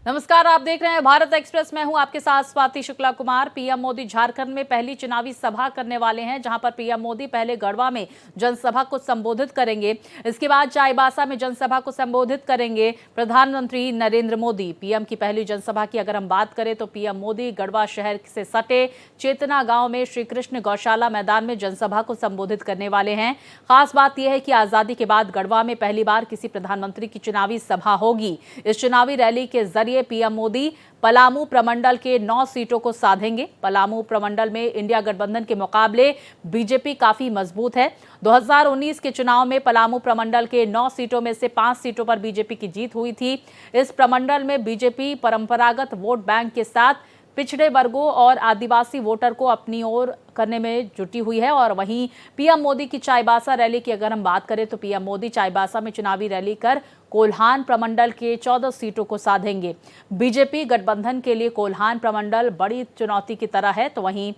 नमस्कार, आप देख रहे हैं भारत एक्सप्रेस। मैं हूं आपके साथ स्वाति शुक्ला कुमार। पीएम मोदी झारखंड में पहली चुनावी सभा करने वाले हैं, जहां पर पीएम मोदी पहले गढ़वा में जनसभा को संबोधित करेंगे। इसके बाद चाईबासा में जनसभा को संबोधित करेंगे प्रधानमंत्री नरेंद्र मोदी। पीएम की पहली जनसभा की अगर हम बात करें तो पीएम मोदी गढ़वा शहर से सटे चेतना गांव में श्री कृष्ण गौशाला मैदान में जनसभा को संबोधित करने वाले हैं। खास बात यह है कि आजादी के बाद गढ़वा में पहली बार किसी प्रधानमंत्री की चुनावी सभा होगी। इस चुनावी रैली के जरिए पीएम मोदी पलामू प्रमंडल के 9 सीटों को साधेंगे। पलामू प्रमंडल में इंडिया गठबंधन के मुकाबले बीजेपी काफी मजबूत है। 2019 के चुनाव में पलामू प्रमंडल के 9 सीटों में से 5 सीटों पर बीजेपी की जीत हुई थी। इस प्रमंडल में बीजेपी परंपरागत वोट बैंक के साथ पिछड़े वर्गों और आदिवासी वोटर को अपनी ओर करने में जुटी हुई है। और वहीं पीएम मोदी की चाईबासा रैली की अगर हम बात करें तो पीएम मोदी चाईबासा में चुनावी रैली कर कोल्हान प्रमंडल के 14 सीटों को साधेंगे। बीजेपी गठबंधन के लिए कोल्हान प्रमंडल बड़ी चुनौती की तरह है। तो वहीं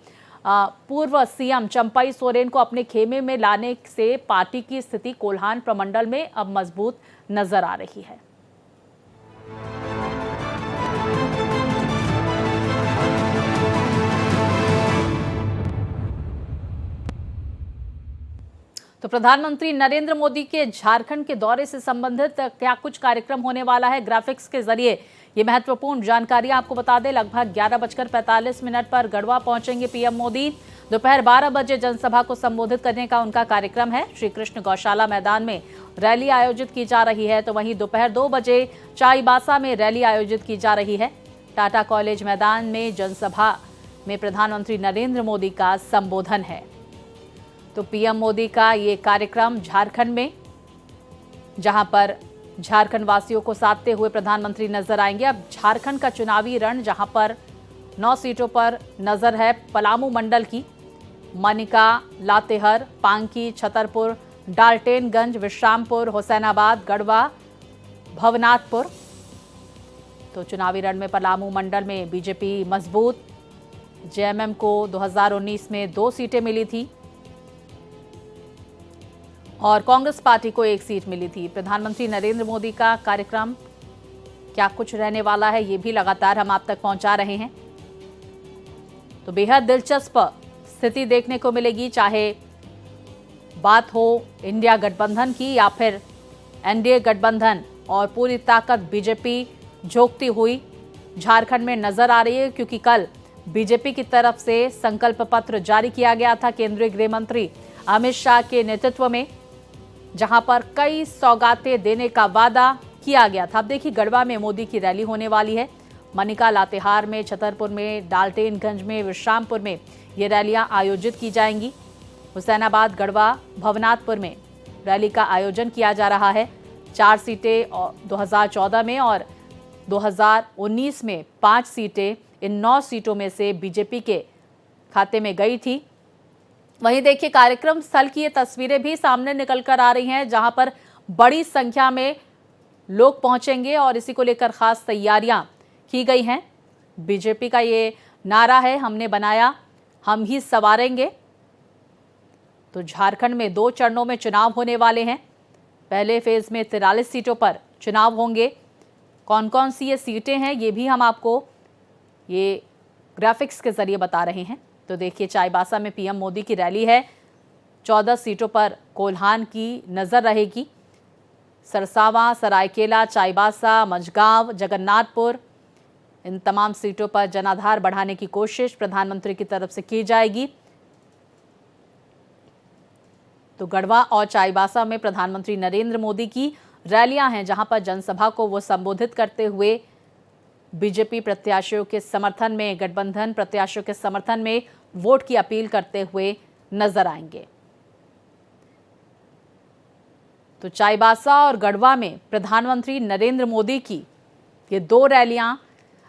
पूर्व सीएम चंपई सोरेन को अपने खेमे में लाने से पार्टी की स्थिति कोल्हान प्रमंडल में अब मजबूत नजर आ रही है। तो प्रधानमंत्री नरेंद्र मोदी के झारखंड के दौरे से संबंधित क्या कुछ कार्यक्रम होने वाला है, ग्राफिक्स के जरिए ये महत्वपूर्ण जानकारी आपको बता दें। लगभग 11:45 पर गढ़वा पहुंचेंगे पीएम मोदी। दोपहर 12 बजे जनसभा को संबोधित करने का उनका कार्यक्रम है। श्री कृष्ण गौशाला मैदान में रैली आयोजित की जा रही है। तो वहीं दोपहर 2 बजे चाईबासा में रैली आयोजित की जा रही है। टाटा कॉलेज मैदान में जनसभा में प्रधानमंत्री नरेंद्र मोदी का संबोधन है। तो पीएम मोदी का ये कार्यक्रम झारखंड में, जहां पर झारखंड वासियों को साधते हुए प्रधानमंत्री नजर आएंगे। अब झारखंड का चुनावी रण, जहां पर 9 सीटों पर नजर है पलामू मंडल की, मनिका, लातेहर, पांकी, छतरपुर, डाल्टेनगंज, विश्रामपुर, हुसैनाबाद, गढ़वा, भवनाथपुर। तो चुनावी रण में पलामू मंडल में बीजेपी मजबूत। जेएमएम को 2019 में 2 सीटें मिली थी और कांग्रेस पार्टी को 1 सीट मिली थी। प्रधानमंत्री नरेंद्र मोदी का कार्यक्रम क्या कुछ रहने वाला है, ये भी लगातार हम आप तक पहुंचा रहे हैं। तो बेहद दिलचस्प स्थिति देखने को मिलेगी, चाहे बात हो इंडिया गठबंधन की या फिर एनडीए गठबंधन। और पूरी ताकत बीजेपी झोंकती हुई झारखंड में नजर आ रही है, क्योंकि कल बीजेपी की तरफ से संकल्प पत्र जारी किया गया था केंद्रीय गृह मंत्री अमित शाह के नेतृत्व में, जहां पर कई सौगातें देने का वादा किया गया था। अब देखिए गढ़वा में मोदी की रैली होने वाली है। मनिका, लातेहार में, छतरपुर में, डाल्टेनगंज में, विश्रामपुर में ये रैलियां आयोजित की जाएंगी। हुसैनाबाद, गढ़वा, भवनाथपुर में रैली का आयोजन किया जा रहा है। 4 सीटें 2014 में और 2019 में 5 सीटें, इन 9 सीटों में से बीजेपी के खाते में गई थी। वहीं देखिए कार्यक्रम स्थल की ये तस्वीरें भी सामने निकल कर आ रही हैं, जहां पर बड़ी संख्या में लोग पहुंचेंगे और इसी को लेकर खास तैयारियां की गई हैं। बीजेपी का ये नारा है, हमने बनाया हम ही संवारेंगे। तो झारखंड में 2 चरणों में चुनाव होने वाले हैं। पहले फेज में 43 सीटों पर चुनाव होंगे। कौन कौन सी ये सीटें हैं, ये भी हम आपको ये ग्राफिक्स के जरिए बता रहे हैं। तो देखिए चाईबासा में पीएम मोदी की रैली है। 14 सीटों पर कोल्हान की नजर रहेगी। सरसावा, सरायकेला, चाईबासा, मझगांव, जगन्नाथपुर, इन तमाम सीटों पर जनाधार बढ़ाने की कोशिश प्रधानमंत्री की तरफ से की जाएगी। तो गढ़वा और चाईबासा में प्रधानमंत्री नरेंद्र मोदी की रैलियां हैं, जहां पर जनसभा को वो संबोधित करते हुए बीजेपी प्रत्याशियों के समर्थन में, गठबंधन प्रत्याशियों के समर्थन में वोट की अपील करते हुए नजर आएंगे। तो चाईबासा और गढ़वा में प्रधानमंत्री नरेंद्र मोदी की ये 2 रैलियां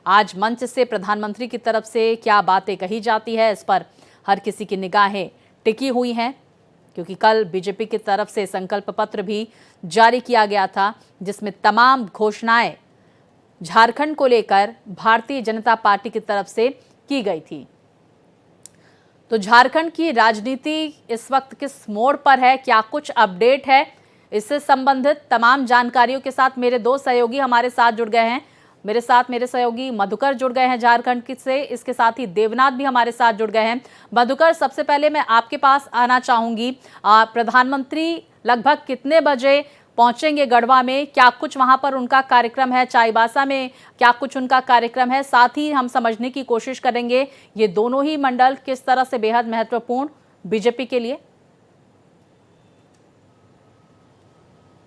आज मंच से प्रधानमंत्री की तरफ से क्या बातें कही जाती है, इस पर हर किसी की निगाहें टिकी हुई हैं, क्योंकि कल बीजेपी की तरफ से संकल्प पत्र भी जारी किया गया था, जिसमें तमाम घोषणाएं झारखंड को लेकर भारतीय जनता पार्टी की तरफ से की गई थी। तो झारखंड की राजनीति इस वक्त किस मोड़ पर है, क्या कुछ अपडेट है, इससे संबंधित तमाम जानकारियों के साथ मेरे 2 सहयोगी हमारे साथ जुड़ गए हैं। मेरे साथ मेरे सहयोगी मधुकर जुड़ गए हैं झारखंड से, इसके साथ ही देवनाथ भी हमारे साथ जुड़ गए हैं। मधुकर, सबसे पहले मैं आपके पास आना चाहूंगी, प्रधानमंत्री लगभग कितने बजे पहुंचेंगे गढ़वा में? क्या कुछ वहां पर उनका कार्यक्रम है? चाईबासा में क्या कुछ उनका कार्यक्रम है? साथ ही हम समझने की कोशिश करेंगे ये दोनों ही मंडल किस तरह से बेहद महत्वपूर्ण बीजेपी के लिए।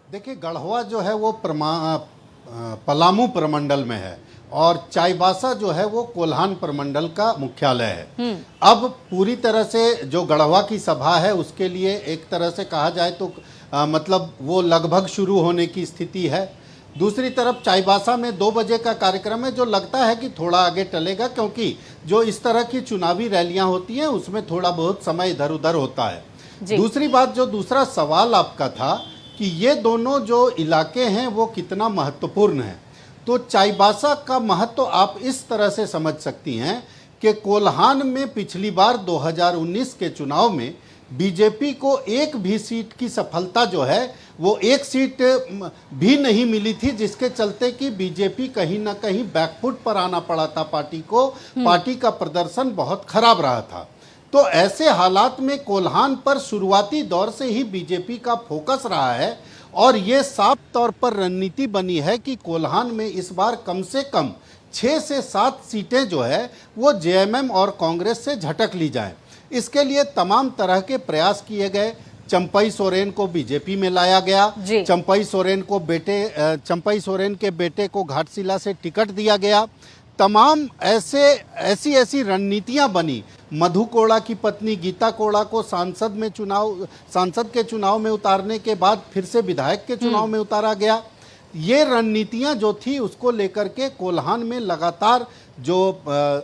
देखिए, गढ़वा जो है वो पलामू प्रमंडल में है और चाईबासा जो है वो कोल्हान प्रमंडल का मुख्यालय है। अब पूरी तरह से जो गढ़वा की सभा है उसके लिए एक तरह से कहा जाए तो मतलब वो लगभग शुरू होने की स्थिति है। दूसरी तरफ चाईबासा में 2 बजे का कार्यक्रम है जो लगता है कि थोड़ा आगे टलेगा, क्योंकि जो इस तरह की चुनावी रैलियां होती हैं उसमें थोड़ा बहुत समय इधर उधर होता है। दूसरी बात, जो दूसरा सवाल आपका था कि ये दोनों जो इलाके हैं वो कितना महत्वपूर्ण है, तो चाईबासा का महत्व आप इस तरह से समझ सकती हैं कि कोल्हान में पिछली बार 2019 के चुनाव में बीजेपी को एक भी सीट की सफलता जो है वो एक सीट भी नहीं मिली थी, जिसके चलते कि बीजेपी कहीं ना कहीं बैकफुट पर आना पड़ा था पार्टी को। पार्टी का प्रदर्शन बहुत खराब रहा था। तो ऐसे हालात में कोल्हान पर शुरुआती दौर से ही बीजेपी का फोकस रहा है और ये साफ तौर पर रणनीति बनी है कि कोल्हान में इस बार कम से कम 6 से 7 सीटें जो है वो जेएमएम और कांग्रेस से झटक ली जाएं। इसके लिए तमाम तरह के प्रयास किए गए। चंपई सोरेन को बीजेपी में लाया गया, चंपई सोरेन के बेटे को घाटशिला से टिकट दिया गया। तमाम ऐसी रणनीतियां बनी। मधु कोड़ा की पत्नी गीता कोड़ा को सांसद के चुनाव में उतारने के बाद फिर से विधायक के चुनाव में उतारा गया। ये रणनीतियां जो थी उसको लेकर के कोल्हान में लगातार जो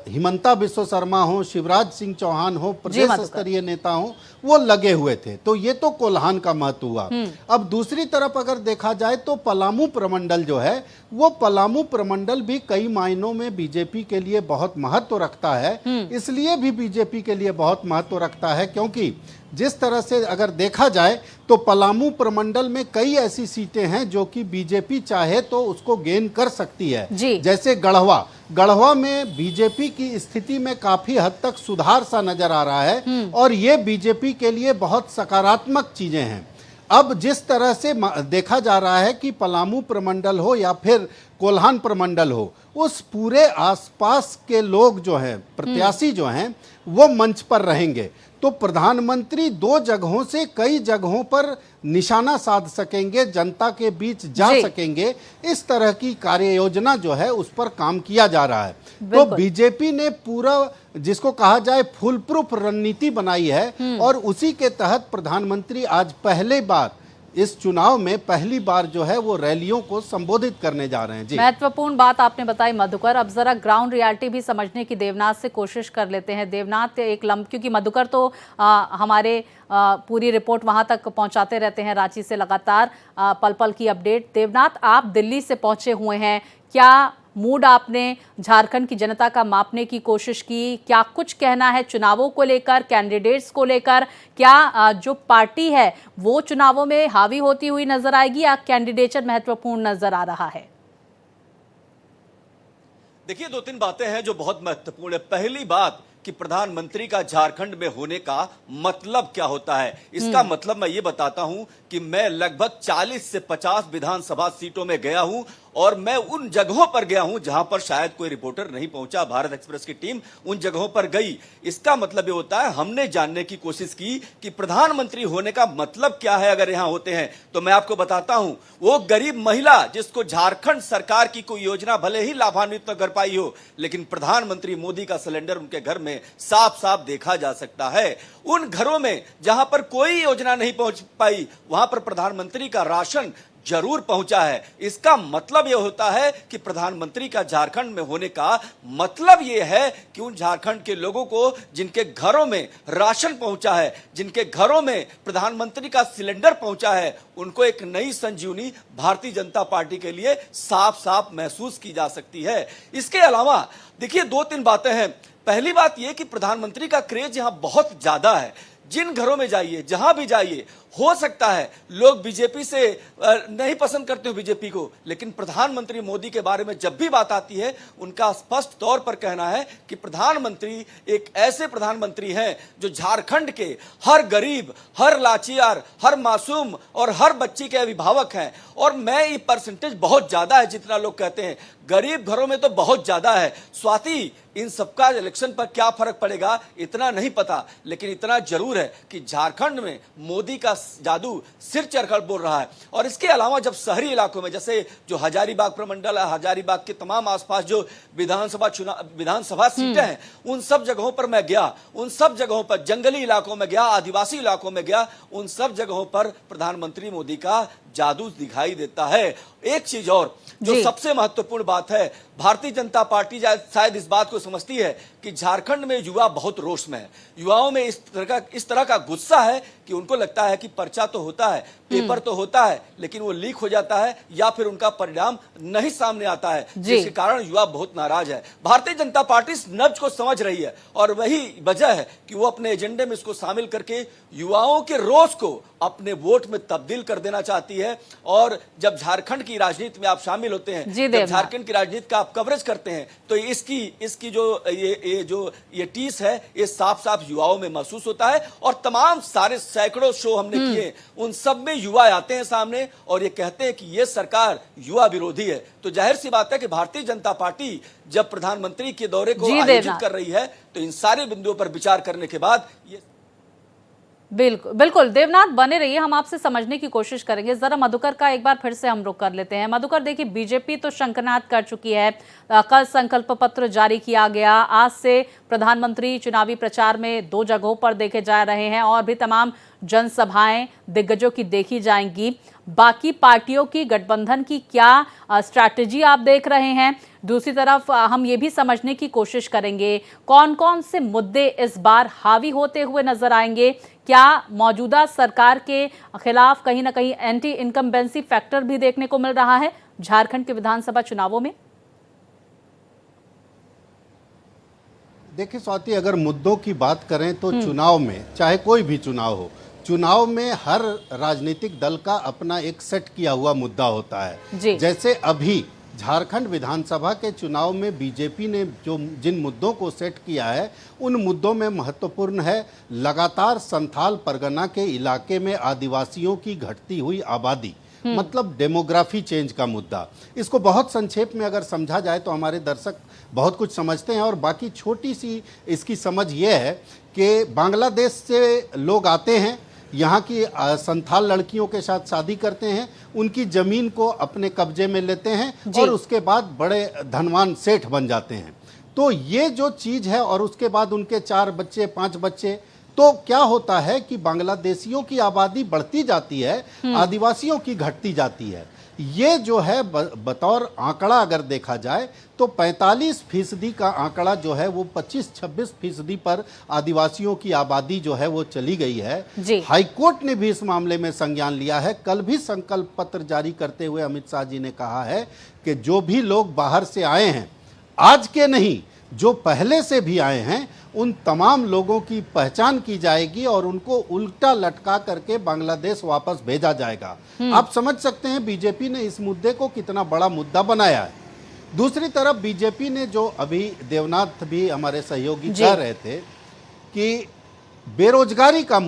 हिमंता बिस्व शर्मा हो, शिवराज सिंह चौहान हो, प्रदेश स्तरीय नेता हो, वो लगे हुए थे। तो ये तो कोल्हान का महत्व हुआ। अब दूसरी तरफ अगर देखा जाए तो पलामू प्रमंडल जो है वो पलामू प्रमंडल भी कई मायनों में बीजेपी के लिए बहुत महत्व रखता है। इसलिए भी बीजेपी के लिए बहुत महत्व रखता है क्योंकि जिस तरह से अगर देखा जाए तो पलामू प्रमंडल में कई ऐसी सीटें हैं जो कि बीजेपी चाहे तो उसको गेन कर सकती है। जैसे गढ़वा में बीजेपी की स्थिति में काफी हद तक सुधार सा नजर आ रहा है और ये बीजेपी के लिए बहुत सकारात्मक चीजें हैं। अब जिस तरह से देखा जा रहा है कि पलामू प्रमंडल हो या फिर कोल्हान प्रमंडल हो, उस पूरे आसपास के लोग जो हैं, प्रत्याशी जो हैं, वो मंच पर रहेंगे। तो प्रधानमंत्री 2 जगहों से कई जगहों पर निशाना साध सकेंगे, जनता के बीच जा सकेंगे। इस तरह की कार्य योजना जो है उस पर काम किया जा रहा है। तो बीजेपी ने पूरा जिसको कहा जाए फुल प्रूफ रणनीति बनाई है और उसी के तहत प्रधानमंत्री आज पहले बार इस चुनाव में पहली बार जो है वो रैलियों को संबोधित करने जा रहे हैं। जी, महत्वपूर्ण बात आपने बताई मधुकर। अब जरा ग्राउंड रियलिटी भी समझने की देवनाथ से कोशिश कर लेते हैं। देवनाथ, क्योंकि मधुकर तो हमारे पूरी रिपोर्ट वहां तक पहुंचाते रहते हैं रांची से लगातार पल पल की अपडेट। देवनाथ, आप दिल्ली से पहुंचे हुए हैं, क्या मूड आपने झारखंड की जनता का मापने की कोशिश की? क्या कुछ कहना है चुनावों को लेकर, कैंडिडेट्स को लेकर? क्या जो पार्टी है वो चुनावों में हावी होती हुई नजर आएगी या कैंडिडेचर महत्वपूर्ण नजर आ रहा है? देखिए, 2-3 बातें हैं जो बहुत महत्वपूर्ण है। पहली बात कि प्रधानमंत्री का झारखंड में होने का मतलब क्या होता है। इसका मतलब मैं ये बताता हूं कि मैं लगभग 40 से 50 विधानसभा सीटों में गया हूं और मैं उन जगहों पर गया हूं जहां पर शायद कोई रिपोर्टर नहीं पहुंचा। भारत एक्सप्रेस की टीम उन जगहों पर गई। इसका मतलब ये होता है हमने जानने की कोशिश की कि प्रधानमंत्री होने का मतलब क्या है। अगर यहां होते हैं तो मैं आपको बताता हूं, वो गरीब महिला जिसको झारखंड सरकार की कोई योजना भले ही लाभान्वित न कर पाई हो, लेकिन प्रधानमंत्री मोदी का सिलेंडर उनके घर में साफ साफ देखा जा सकता है। उन घरों में जहां पर कोई योजना नहीं पहुंच पाई, वहां पर प्रधानमंत्री का राशन जरूर पहुंचा है। इसका मतलब यह होता है कि प्रधानमंत्री का झारखंड में होने का मतलब यह है कि उन झारखंड के लोगों को जिनके घरों में राशन पहुंचा है, जिनके घरों में प्रधानमंत्री का सिलेंडर पहुंचा है, उनको एक नई संजीवनी भारतीय जनता पार्टी के लिए साफ साफ महसूस की जा सकती है। इसके अलावा देखिए, 2-3 बातें हैं। पहली बात यह कि प्रधानमंत्री का क्रेज यहां बहुत ज्यादा है। जिन घरों में जाइए, जहां भी जाइए, हो सकता है लोग बीजेपी से नहीं पसंद करते हो बीजेपी को, लेकिन प्रधानमंत्री मोदी के बारे में जब भी बात आती है उनका स्पष्ट तौर पर कहना है कि प्रधानमंत्री एक ऐसे प्रधानमंत्री हैं जो झारखंड के हर गरीब, हर लाचार, हर मासूम और हर बच्ची के अभिभावक हैं। और मैं ये परसेंटेज बहुत ज्यादा है जितना लोग कहते हैं, गरीब घरों में तो बहुत ज्यादा है। स्वाति, इन सबका इलेक्शन पर क्या फर्क पड़ेगा इतना नहीं पता, लेकिन इतना जरूर है कि झारखंड में मोदी का जादू सिर चढ़कर बोल रहा है। और इसके अलावा जब शहरी इलाकों में, जैसे जो हजारीबाग प्रमंडल है, हजारीबाग के तमाम आसपास जो विधानसभा सीटें हैं, उन सब जगहों पर मैं गया, उन सब जगहों पर जंगली इलाकों में गया, आदिवासी इलाकों में गया, उन सब जगहों पर प्रधानमंत्री मोदी का जादू दिखाई देता है। एक चीज और जो सबसे महत्वपूर्ण बात है, भारतीय जनता पार्टी शायद इस बात को समझती है कि झारखंड में युवा बहुत रोष में है। युवाओं में इस तरह का गुस्सा है कि उनको लगता है कि पर्चा तो होता है, पेपर तो होता है, लेकिन वो लीक हो जाता है या फिर उनका परिणाम नहीं सामने आता है, जिसके कारण युवा बहुत नाराज है। भारतीय जनता पार्टी इस नब्ज को समझ रही है और वही वजह है कि वो अपने एजेंडे में इसको शामिल करके युवाओं के रोष को अपने वोट में तब्दील कर देना चाहती है। और जब झारखंड की राजनीति में आप शामिल होते हैं, जब झारखंड की राजनीति का आप कवरेज करते हैं, तो इसकी जो ये टीस है, ये साफ साफ युवाओं में महसूस होता है। और तमाम सारे सैकड़ों शो हमने किए, उन सब में युवा आते हैं सामने और ये कहते हैं कि ये सरकार युवा विरोधी है। तो जाहिर सी बात है कि भारतीय जनता पार्टी जब प्रधानमंत्री के दौरे को आयोजित कर रही है, तो इन सारे बिंदुओं पर विचार करने के बाद ये बिल्कुल बिल्कुल। देवनाथ बने रहिए, हम आपसे समझने की कोशिश करेंगे। जरा मधुकर का एक बार फिर से हम रुक कर लेते हैं। मधुकर, देखिए, बीजेपी तो शंखनाद कर चुकी है, कल संकल्प पत्र जारी किया गया, आज से प्रधानमंत्री चुनावी प्रचार में 2 जगहों पर देखे जा रहे हैं और भी तमाम जनसभाएं दिग्गजों की देखी जाएंगी। बाकी पार्टियों की गठबंधन की क्या स्ट्रैटेजी आप देख रहे हैं? दूसरी तरफ हम ये भी समझने की कोशिश करेंगे कौन कौन से मुद्दे इस बार हावी होते हुए नजर आएंगे। क्या मौजूदा सरकार के खिलाफ कहीं ना कहीं एंटी इनकम्बेंसी फैक्टर भी देखने को मिल रहा है झारखंड के विधानसभा चुनावों में? देखिए स्वाति, अगर मुद्दों की बात करें तो चुनाव में, चाहे कोई भी चुनाव हो, चुनाव में हर राजनीतिक दल का अपना एक सेट किया हुआ मुद्दा होता है। जैसे अभी झारखंड विधानसभा के चुनाव में बीजेपी ने जिन मुद्दों को सेट किया है, उन मुद्दों में महत्वपूर्ण है लगातार संथाल परगना के इलाके में आदिवासियों की घटती हुई आबादी, मतलब डेमोग्राफी चेंज का मुद्दा। इसको बहुत संक्षेप में अगर समझा जाए तो हमारे दर्शक बहुत कुछ समझते हैं, और बाकी छोटी सी इसकी समझ ये है कि बांग्लादेश से लोग आते हैं, यहाँ की संथाल लड़कियों के साथ शादी करते हैं, उनकी जमीन को अपने कब्जे में लेते हैं और उसके बाद बड़े धनवान सेठ बन जाते हैं। तो ये जो चीज़ है, और उसके बाद उनके 4 बच्चे 5 बच्चे, तो क्या होता है कि बांग्लादेशियों की आबादी बढ़ती जाती है, आदिवासियों की घटती जाती है। ये जो है बतौर आंकड़ा अगर देखा जाए तो 45% का आंकड़ा जो है वो 25-26% पर आदिवासियों की आबादी जो है वो चली गई है। हाईकोर्ट ने भी इस मामले में संज्ञान लिया है। कल भी संकल्प पत्र जारी करते हुए अमित शाह जी ने कहा है कि जो भी लोग बाहर से आए हैं, आज के नहीं, जो पहले से भी आए हैं, उन तमाम लोगों की पहचान की जाएगी और उनको उल्टा लटका करके बांग्लादेश वापस भेजा जाएगा। आप समझ सकते हैं बीजेपी ने इस मुद्दे को कितना बड़ा मुद्दा बनाया है। दूसरी तरफ बीजेपी ने, जो अभी देवनाथ भी हमारे सहयोगी कह रहे थे, कि बेरोजगारी का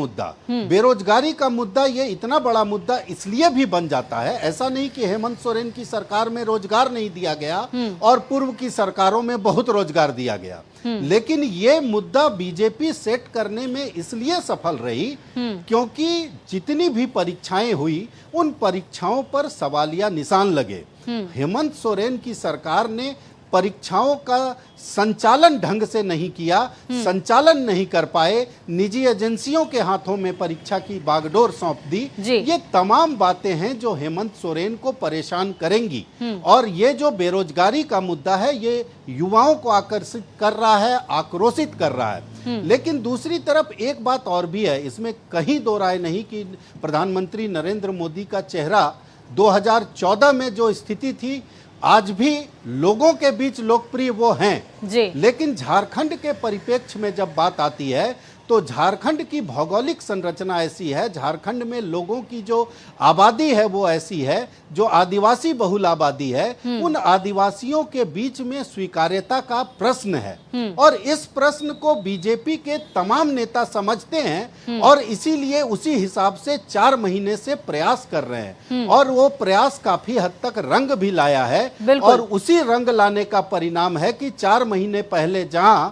मुद्दा ये इतना बड़ा मुद्दा इसलिए भी बन जाता है, ऐसा नहीं कि हेमंत सोरेन की सरकार में रोजगार नहीं दिया गया और पूर्व की सरकारों में बहुत रोजगार दिया गया, लेकिन ये मुद्दा बीजेपी सेट करने में इसलिए सफल रही क्योंकि जितनी भी परीक्षाएं हुई, उन परीक्षाओं पर सवालिया निशान लगे। हेमंत सोरेन की सरकार ने परीक्षाओं का संचालन ढंग से नहीं किया, संचालन नहीं कर पाए, निजी एजेंसियों के हाथों में परीक्षा की बागडोर सौंप दी। ये तमाम बातें हैं जो हेमंत सोरेन को परेशान करेंगी। और ये जो बेरोजगारी का मुद्दा है, ये युवाओं को आकर्षित कर रहा है, आक्रोशित कर रहा है। लेकिन दूसरी तरफ एक बात और भी है, इसमें कहीं दो राय नहीं कि प्रधानमंत्री नरेंद्र मोदी का चेहरा 2014 में जो स्थिति थी, आज भी लोगों के बीच लोकप्रिय वो हैं, लेकिन झारखंड के परिप्रेक्ष्य में जब बात आती है तो झारखंड की भौगोलिक संरचना ऐसी है, झारखंड में लोगों की जो आबादी है वो ऐसी है, जो आदिवासी बहुल आबादी है, उन आदिवासियों के बीच में स्वीकार्यता का प्रश्न है और इस प्रश्न को बीजेपी के तमाम नेता समझते हैं और इसीलिए उसी हिसाब से 4 महीने से प्रयास कर रहे हैं और वो प्रयास काफी हद तक रंग भी लाया है और उसी रंग लाने का परिणाम है कि 4 महीने पहले जहां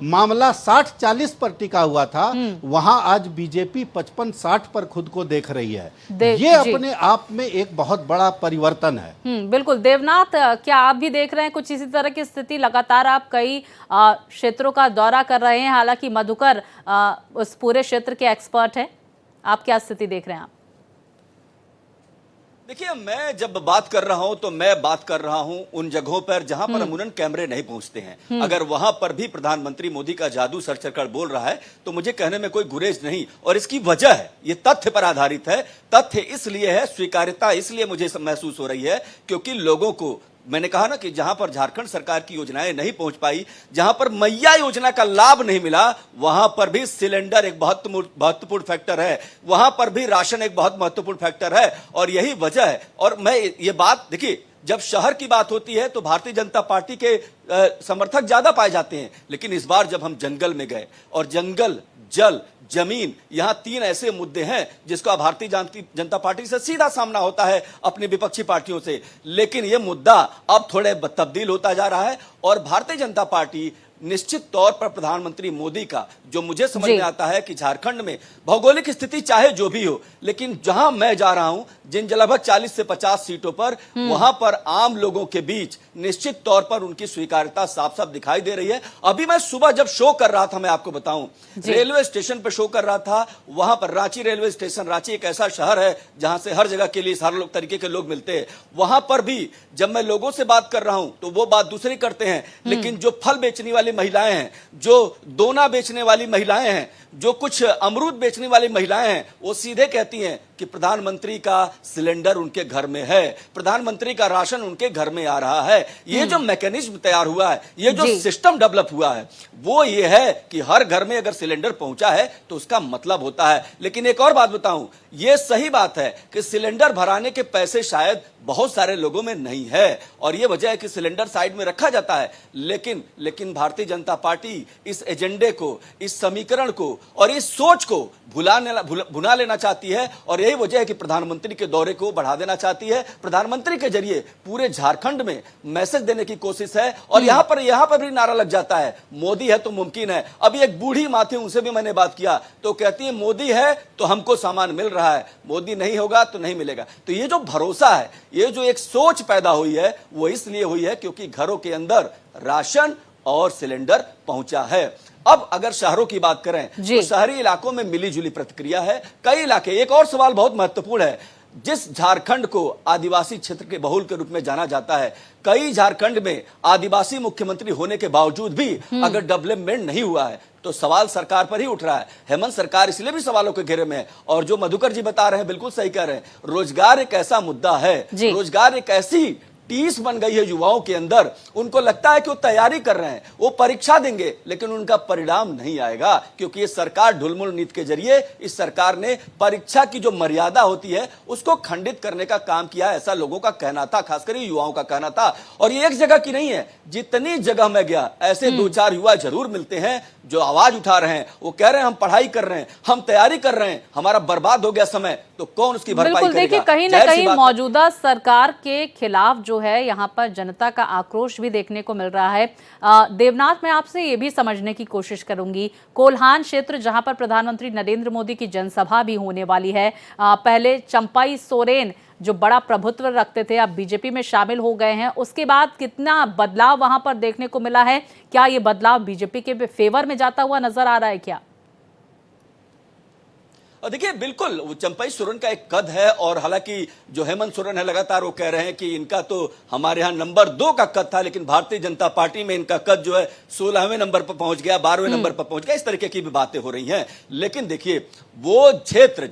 मामला 60-40 पर टिका हुआ था, वहां आज बीजेपी 55-60 पर खुद को देख रही है। ये अपने आप में एक बहुत बड़ा परिवर्तन है। बिल्कुल देवनाथ, क्या आप भी देख रहे हैं कुछ इसी तरह की स्थिति? लगातार आप कई क्षेत्रों का दौरा कर रहे हैं, हालांकि मधुकर उस पूरे क्षेत्र के एक्सपर्ट हैं। आप क्या स्थिति देख रहे हैं? आप देखिए, मैं जब बात कर रहा हूं तो मैं बात कर रहा हूं उन जगहों पर जहां पर अमूमन कैमरे नहीं पहुंचते हैं। अगर वहां पर भी प्रधानमंत्री मोदी का जादू सर चढ़कर बोल रहा है तो मुझे कहने में कोई गुरेज नहीं, और इसकी वजह है, ये तथ्य पर आधारित है। तथ्य इसलिए है, स्वीकार्यता इसलिए मुझे महसूस हो रही है क्योंकि लोगों को, मैंने कहा ना कि जहां पर झारखंड सरकार की योजनाएं नहीं पहुंच पाई, जहां पर मैया योजना का लाभ नहीं मिला, वहां पर भी सिलेंडर एक बहुत महत्वपूर्ण फैक्टर है, वहां पर भी राशन एक बहुत महत्वपूर्ण फैक्टर है और यही वजह है। और मैं ये बात, देखिए, जब शहर की बात होती है तो भारतीय जनता पार्टी के समर्थक ज्यादा पाए जाते हैं, लेकिन इस बार जब हम जंगल में गए और जंगल, जल, जमीन, यहां 3 ऐसे मुद्दे हैं जिसका भारतीय जनता पार्टी से सीधा सामना होता है अपनी विपक्षी पार्टियों से, लेकिन यह मुद्दा अब थोड़े तब्दील होता जा रहा है और भारतीय जनता पार्टी निश्चित तौर पर प्रधानमंत्री मोदी का, जो मुझे समझ में आता है कि झारखंड में भौगोलिक स्थिति चाहे जो भी हो, लेकिन जहां मैं जा रहा हूं, जिन लगभग 40 से 50 सीटों पर, वहां पर आम लोगों के बीच निश्चित तौर पर उनकी स्वीकार्यता साफ साफ दिखाई दे रही है। अभी मैं सुबह जब शो कर रहा था, मैं आपको बताऊं, रेलवे स्टेशन पर शो कर रहा था, वहां पर रांची रेलवे स्टेशन, रांची एक ऐसा शहर है जहां से हर जगह के लिए हर तरीके के लोग मिलते हैं, वहां पर भी जब मैं लोगों से बात कर रहा हूं तो वो बात दूसरी करते हैं, लेकिन जो फल बेचने वाली महिलाएं हैं, जो दोना बेचने वाली महिलाएं हैं, जो कुछ अमरूद बेचने वाली महिलाएं हैं, वो सीधे कहती हैं कि प्रधानमंत्री का सिलेंडर उनके घर में है, प्रधानमंत्री का राशन उनके घर में आ रहा है। ये जो मैकेनिज्म तैयार हुआ है, ये जो सिस्टम डेवलप हुआ है, वो ये है कि हर घर में अगर सिलेंडर पहुंचा है तो उसका मतलब होता है। लेकिन एक और बात बताऊं, ये सही बात है कि सिलेंडर भराने के पैसे शायद बहुत सारे लोगों में नहीं है और ये वजह है कि सिलेंडर साइड में रखा जाता है, लेकिन भारतीय जनता पार्टी इस एजेंडे को, इस समीकरण को और इस सोच को भुना लेना चाहती है और यही वजह है कि प्रधानमंत्री के दौरे को बढ़ा देना चाहती है। प्रधानमंत्री के जरिए पूरे झारखंड में मैसेज देने की कोशिश है और यहां पर भी नारा लग जाता है, मोदी है तो मुमकिन है। अभी एक बूढ़ी माँ थी, उनसे भी मैंने बात किया तो कहती है मोदी है तो हमको सामान मिल रहा है, मोदी नहीं होगा तो नहीं मिलेगा। तो ये जो भरोसा है, ये जो एक सोच पैदा हुई है, वो इसलिए हुई है क्योंकि घरों के अंदर राशन और सिलेंडर पहुंचा है। अब अगर शहरों की बात करें तो शहरी इलाकों में मिली जुली प्रतिक्रिया है, कई इलाके। एक और सवाल बहुत महत्वपूर्ण है, जिस झारखंड को आदिवासी क्षेत्र के बहुल के रूप में जाना जाता है, कई झारखंड में आदिवासी मुख्यमंत्री होने के बावजूद भी अगर डेवलपमेंट नहीं हुआ है तो सवाल सरकार पर ही उठ रहा है। हेमंत सरकार इसलिए भी सवालों के घेरे में है और जो मधुकर जी बता रहे हैं बिल्कुल सही कह रहे हैं, रोजगार एक ऐसा मुद्दा है, रोजगार एक ऐसी टीस बन गई है युवाओं के अंदर। उनको लगता है कि वो तैयारी कर रहे हैं, वो परीक्षा देंगे, लेकिन उनका परिणाम नहीं आएगा क्योंकि ये सरकार ढुलमुल नीति के जरिए इस सरकार ने परीक्षा की जो मर्यादा होती है उसको खंडित करने का काम किया है, ऐसा लोगों का कहना था, खासकर युवाओं का कहना था। और ये एक जगह की नहीं है, जितनी जगह मैं गया ऐसे 2-4 युवा जरूर मिलते हैं जो आवाज उठा रहे हैं, वो कह रहे हैं हम पढ़ाई कर रहे हैं, हम तैयारी कर रहे हैं, हमारा बर्बाद हो गया समय, तो कौन उसकी भरपाई करेगा? देखिए, कहीं ना कहीं मौजूदा सरकार के खिलाफ जो है यहाँ पर जनता का आक्रोश भी देखने को मिल रहा है। देवनाथ, मैं आपसे ये भी समझने की कोशिश करूंगी, कोल्हान क्षेत्र जहां पर प्रधानमंत्री नरेंद्र मोदी की जनसभा भी होने वाली है, पहले चंपाई सोरेन जो बड़ा प्रभुत्व रखते थे अब बीजेपी में शामिल हो गए हैं, उसके बाद कितना बदलाव वहां पर देखने को मिला है? क्या ये बदलाव बीजेपी के फेवर में जाता हुआ नजर आ रहा है क्या? और देखिए, बिल्कुल चंपाई सोरेन का एक कद है और हालांकि जो हेमंत सोरेन है लगातार वो कह रहे हैं कि इनका तो हमारे यहाँ नंबर 2 का कद था, लेकिन भारतीय जनता पार्टी में इनका कद जो है 16वें नंबर पर पहुंच गया, 12वें नंबर पर पहुंच गया, इस तरीके की भी बातें हो रही हैं। लेकिन देखिए, वो क्षेत्र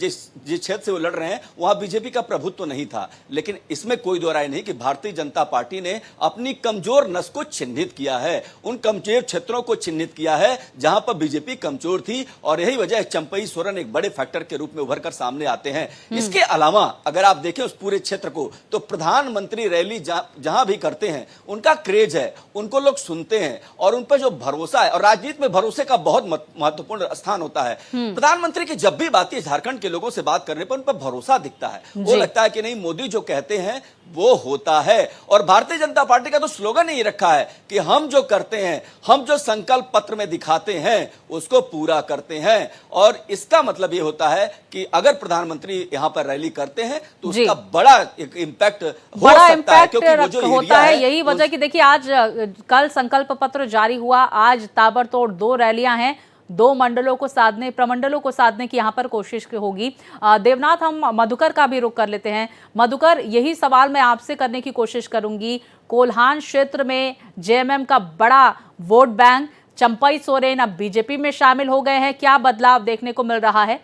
जिस क्षेत्र से वो लड़ रहे हैं वहां बीजेपी का प्रभुत्व नहीं था। लेकिन इसमें कोई दो राय नहीं कि भारतीय जनता पार्टी ने अपनी कमजोर नस को चिन्हित किया है, उन कमजोर क्षेत्रों को चिन्हित किया है जहां पर बीजेपी कमजोर थी, और यही वजह चंपई सोरेन एक बड़े फैक्टर के रूप में उभर कर सामने आते हैं। इसके अलावा अगर आप देखें उस पूरे क्षेत्र को, तो प्रधानमंत्री रैली जहां भी करते हैं उनका क्रेज है, उनको लोग सुनते हैं और उन पर जो भरोसा है, और राजनीति में भरोसे का बहुत महत्वपूर्ण स्थान होता है। प्रधानमंत्री की जब भी बात झारखंड के लोगों से बात करने पर उन पर भरोसा दिखता है, वो लगता है कि नहीं मोदी जो कहते हैं वो होता है। और भारतीय जनता पार्टी का तो स्लोगन ही रखा है कि हम जो करते हैं, हम जो संकल्प पत्र में दिखाते हैं उसको पूरा करते हैं। और इसका मतलब ये होता है कि अगर प्रधानमंत्री यहां पर रैली करते हैं तो उसका बड़ा एक इम्पैक्ट हो सकता है, क्योंकि वो जो होता है। यही वजह कि देखिए आज कल संकल्प पत्र जारी हुआ, आज ताबड़तोड़ 2 रैलियां हैं, 2 मंडलों को साधने, प्रमंडलों को साधने की यहां पर कोशिश होगी। देवनाथ, हम मधुकर का भी रुख कर लेते हैं। मधुकर, यही सवाल मैं आपसे करने की कोशिश करूंगी। कोल्हान क्षेत्र में जेएमएम का बड़ा वोट बैंक, चंपई सोरेन अब बीजेपी में शामिल हो गए हैं, क्या बदलाव देखने को मिल रहा है?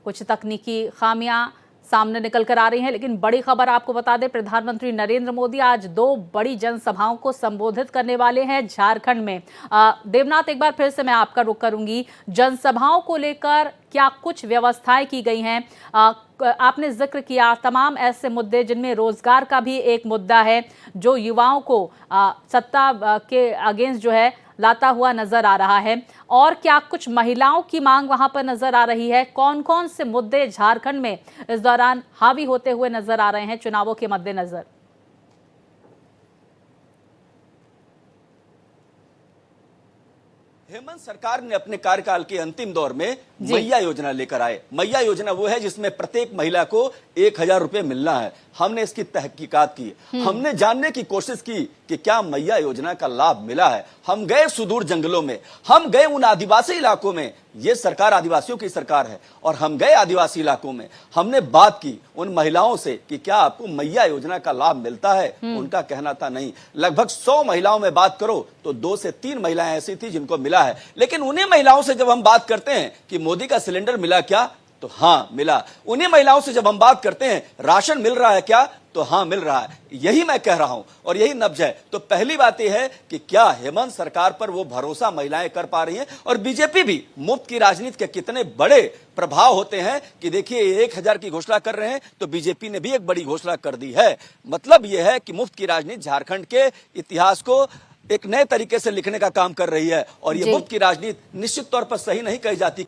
कुछ तकनीकी खामियां सामने निकल कर आ रही हैं, लेकिन बड़ी खबर आपको बता दें, प्रधानमंत्री नरेंद्र मोदी आज 2 बड़ी जनसभाओं को संबोधित करने वाले हैं झारखंड में। देवनाथ, एक बार फिर से मैं आपका रुख करूंगी, जनसभाओं को लेकर क्या कुछ व्यवस्थाएं की गई हैं? आपने जिक्र किया तमाम ऐसे मुद्दे जिनमें रोजगार का भी एक मुद्दा है, जो युवाओं को सत्ता के अगेंस्ट जो है लाता हुआ नजर आ रहा है, और क्या कुछ महिलाओं की मांग वहां पर नजर आ रही है? कौन कौन से मुद्दे झारखंड में इस दौरान हावी होते हुए नजर आ रहे हैं चुनावों के मद्देनजर? हेमंत सरकार ने अपने कार्यकाल के अंतिम दौर में मैया योजना लेकर आए। मैया योजना वो है जिसमें प्रत्येक महिला को 1000 रुपए मिलना है। हमने इसकी तहकीकात की, हमने जानने की कोशिश की कि क्या मैया योजना का लाभ मिला है। हम गए सुदूर जंगलों में, हम गए उन आदिवासी इलाकों में, ये सरकार आदिवासियों की सरकार है, और हम गए आदिवासी इलाकों में, हमने बात की उन महिलाओं से कि क्या आपको मैया योजना का लाभ मिलता है। उनका कहना था नहीं। लगभग 100 महिलाओं में बात करो तो 2 से 3 महिलाएं ऐसी थी जिनको मिला है। लेकिन उन्हीं महिलाओं से जब हम बात करते हैं कि मोदी का सिलेंडर मिला क्या, तो हाँ मिला। उन्हीं महिलाओं से जब हम बात करते हैं राशन मिल रहा है क्या, तो हाँ मिल रहा है। यही मैं कह रहा हूं और यही नब्ज है। तो पहली बात यह है कि क्या हेमंत सरकार पर वो भरोसा महिलाएं कर पा रही हैं, और बीजेपी भी मुफ्त की राजनीति के कितने बड़े प्रभाव होते हैं कि देखिए 1000 की घोषणा कर रहे हैं तो बीजेपी ने भी एक बड़ी घोषणा कर दी है। मतलब यह है कि मुफ्त की राजनीति झारखंड के इतिहास को एक नए तरीके से लिखने का काम कर रही है, और ये मुफ्त की राजनीति निश्चित तौर पर सही नहीं कही जाती।